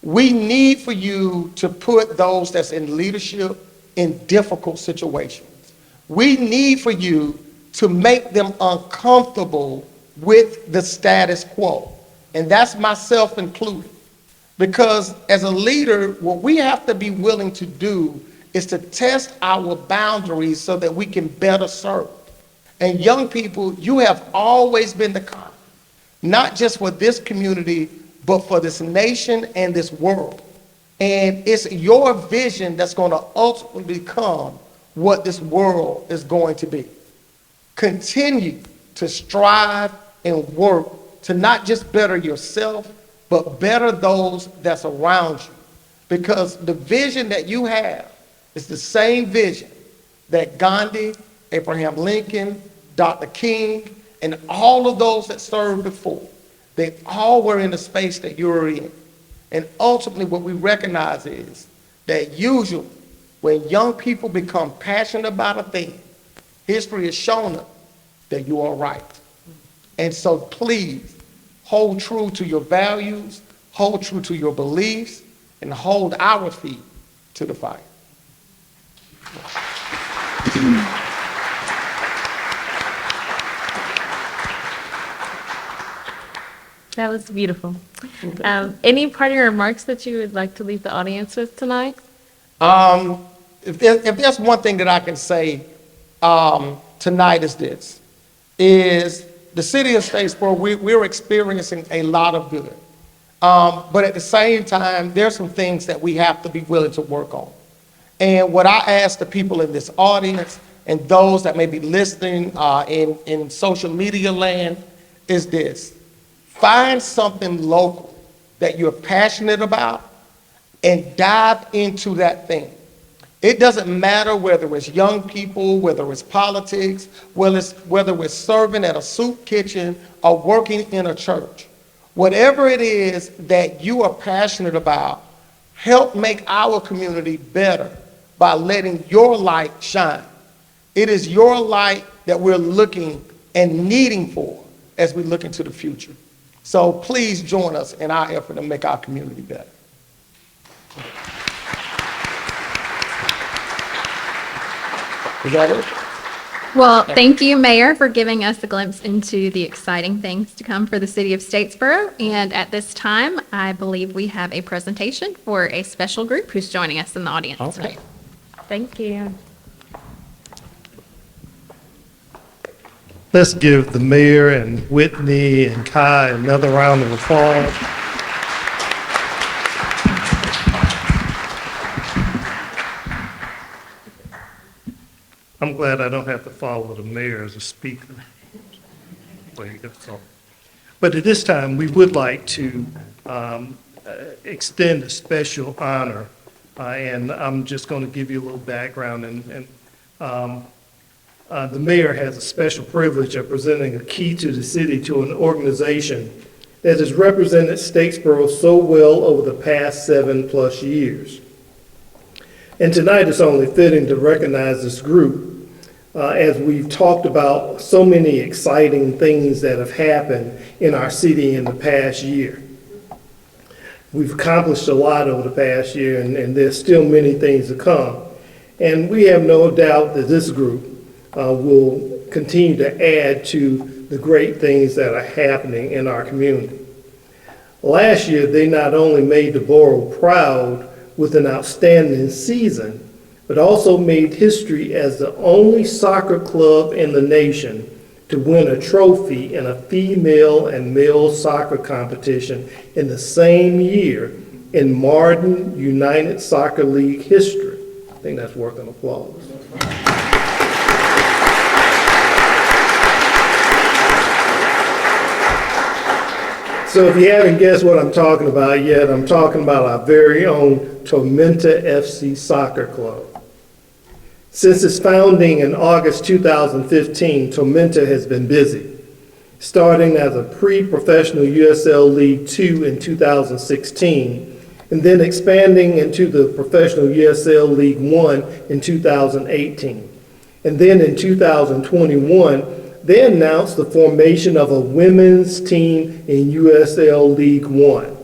We need for you to put those that's in leadership in difficult situations. We need for you to make them uncomfortable with the status quo. And that's myself included. Because as a leader, what we have to be willing to do is to test our boundaries so that we can better serve. And young people, you have always been the conscience, not just for this community, but for this nation and this world. And it's your vision that's going to ultimately become what this world is going to be. Continue to strive and work to not just better yourself, but better those that's around you. Because the vision that you have is the same vision that Gandhi, Abraham Lincoln, Dr. King, and all of those that served before. They all were in the space that you're in. And ultimately, what we recognize is that usually when young people become passionate about a thing, history has shown us that you are right. And so please hold true to your values, hold true to your beliefs, and hold our feet to the fire. That was beautiful. Any parting remarks that you would like to leave the audience with tonight? If there's one thing that I can say tonight is this, is the city of Statesboro, we're experiencing a lot of good. But at the same time, there's some things that we have to be willing to work on. And what I ask the people in this audience and those that may be listening in social media land is this. Find something local that you're passionate about and dive into that thing. It doesn't matter whether it's young people, whether it's politics, whether it's serving at a soup kitchen or working in a church. Whatever it is that you are passionate about, help make our community better by letting your light shine. It is your light that we're looking and needing for as we look into the future. So please join us in our effort to make our community better. Is that it? Well, thank you, Mayor, for giving us a glimpse into the exciting things to come for the city of Statesboro. And at this time, I believe we have a presentation for a special group who's joining us in the audience tonight. Thank you. Let's give the mayor and Whitney and Kai another round of applause. I'm glad I don't have to follow the mayor as a speaker. But at this time, we would like to extend a special honor, and I'm just going to give you a little background. The mayor has a special privilege of presenting a key to the city to an organization that has represented Statesboro so well over the past 7+ years. And tonight it's only fitting to recognize this group as we've talked about so many exciting things that have happened in our city in the past year. We've accomplished a lot over the past year, and there's still many things to come. And we have no doubt that this group will continue to add to the great things that are happening in our community. Last year, they not only made the borough proud with an outstanding season, but also made history as the only soccer club in the nation to win a trophy in a female and male soccer competition in the same year in modern United Soccer League history. I think that's worth an applause. So if you haven't guessed what I'm talking about yet, I'm talking about our very own Tormenta FC Soccer Club. Since its founding in August 2015, Tormenta has been busy, starting as a pre-professional USL League 2 in 2016, and then expanding into the professional USL League 1 in 2018. And then in 2021, they announced the formation of a women's team in USL League 1.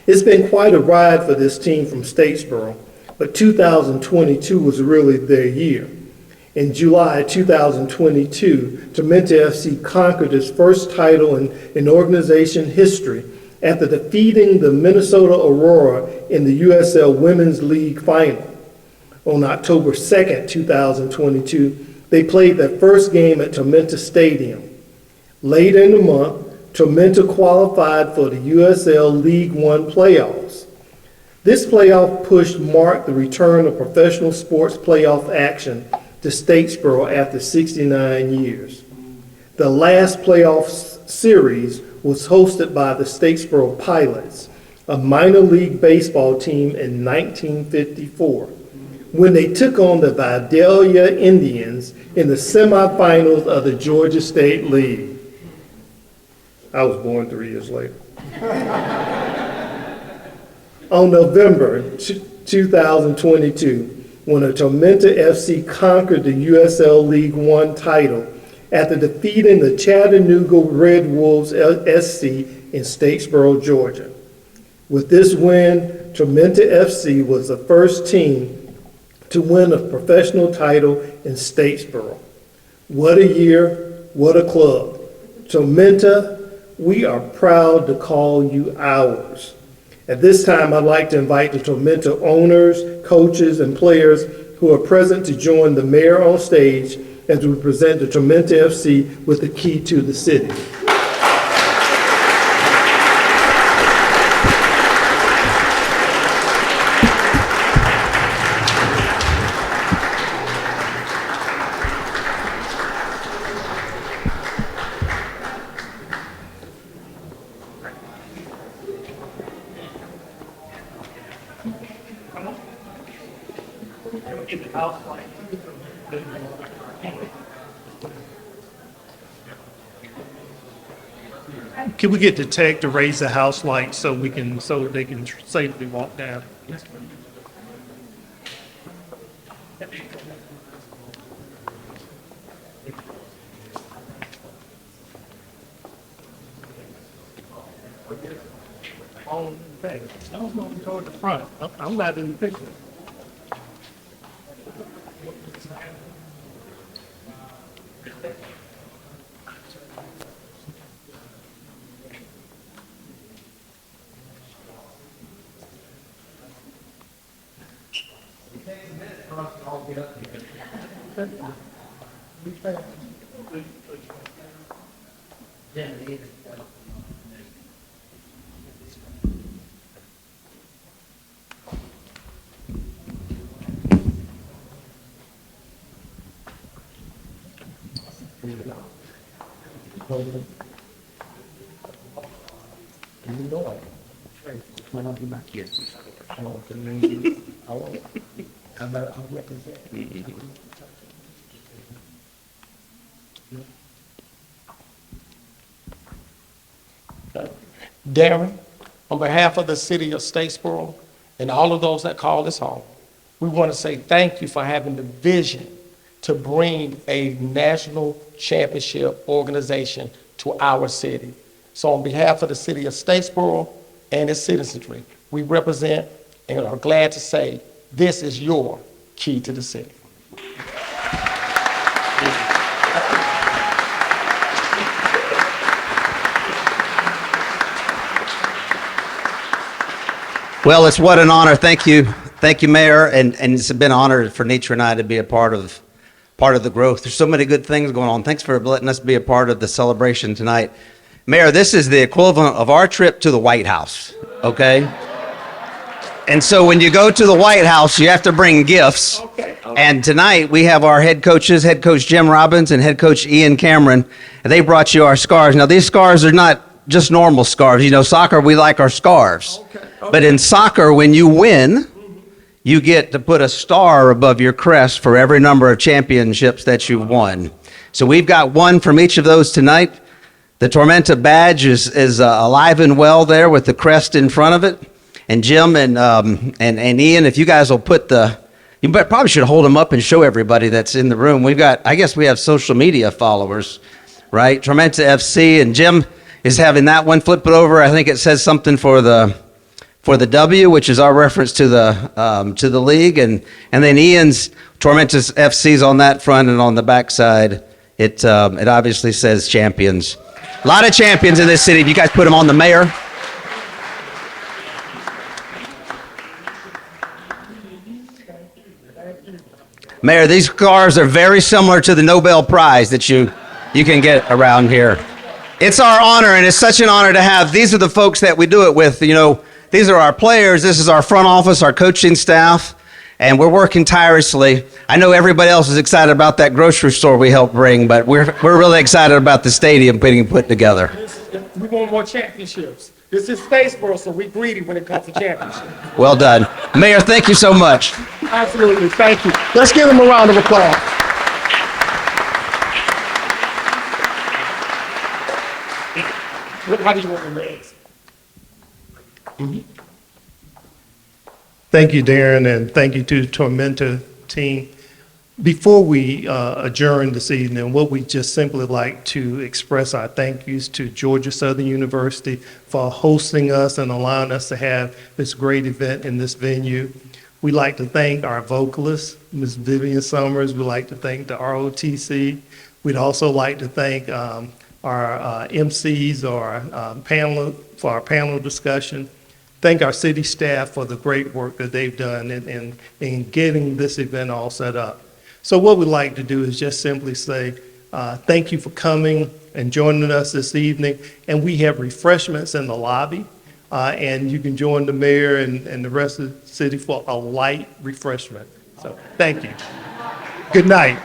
It's been quite a ride for this team from Statesboro, but 2022 was really their year. In July 2022, Tormenta FC conquered its first title in organization history after defeating the Minnesota Aurora in the USL Women's League Final. On October 2nd, 2022, they played their first game at Tormenta Stadium. Later in the month, Tormenta qualified for the USL League 1 playoffs. This playoff push marked the return of professional sports playoff action to Statesboro after 69 years. The last playoff series was hosted by the Statesboro Pilots, a minor league baseball team in 1954, when they took on the Vidalia Indians in the semifinals of the Georgia State League. I was born 3 years later. On November 2022, when the Tormenta FC conquered the USL League One title after defeating the Chattanooga Red Wolves SC in Statesboro, Georgia. With this win, Tormenta FC was the first team to win a professional title in Statesboro. What a year, what a club. Tormenta, we are proud to call you ours. At this time, I'd like to invite the Tormenta owners, coaches, and players who are present to join the mayor on stage as we present the Tormenta FC with the key to the city. Can we get the tech to raise the house light so they can safely walk down? On back. I'm going toward the front. I'm not in the picture. Darren, on behalf of the city of Statesboro and all of those that call this home, we want to say thank you for having the vision to bring a national championship organization to our city. So on behalf of the city of Statesboro and its citizenry, we represent and are glad to say this is your key to the city. Well, it's what an honor. Thank you, Mayor, and it's been an honor for Nitra and I to be a part of the growth. There's so many good things going on. Thanks for letting us be a part of the celebration tonight. Mayor, this is the equivalent of our trip to the White House, okay? And so when you go to the White House, you have to bring gifts. Okay. And tonight we have our head coaches, head coach Jim Robbins and head coach Ian Cameron, and they brought you our scarves. Now, these scarves are not just normal scarves. You know, soccer, we like our scarves. Okay. But in soccer, when you win, you get to put a star above your crest for every number of championships that you've won. So we've got one from each of those tonight. The Tormenta badge is alive and well there with the crest in front of it. And Jim and Ian, if you guys will you probably should hold them up and show everybody that's in the room. I guess we have social media followers, right? Tormenta FC, and Jim is having that one. Flip it over. I think it says something for the W, which is our reference to the league, and then Ian's Tormenta FC's on that front, and on the back side, it obviously says champions. A lot of champions in this city. If you guys put them on the mayor. Mayor, these scarves are very similar to the Nobel Prize that you can get around here. It's our honor, and it's such an honor to have. These are the folks that we do it with. You know, these are our players. This is our front office, our coaching staff, and we're working tirelessly. I know everybody else is excited about that grocery store we helped bring, but we're really excited about the stadium being put together. We want more championships. This is Statesboro, so we're greedy when it comes to championships. Well done. Mayor, thank you so much. Absolutely, thank you. Let's give them a round of applause. How do you want the legs? Thank you, Darren, and thank you to the Tormenta team. Before we adjourn this evening, what we just simply like to express our thank yous to Georgia Southern University for hosting us and allowing us to have this great event in this venue. We'd like to thank our vocalist, Ms. Vivian Summers. We'd like to thank the ROTC. We'd also like to thank our MCs or panel for our panel discussion. Thank our city staff for the great work that they've done in getting this event all set up. So what we'd like to do is just simply say thank you for coming and joining us this evening. And we have refreshments in the lobby, and you can join the mayor and the rest of the city for a light refreshment. So thank you. Good night.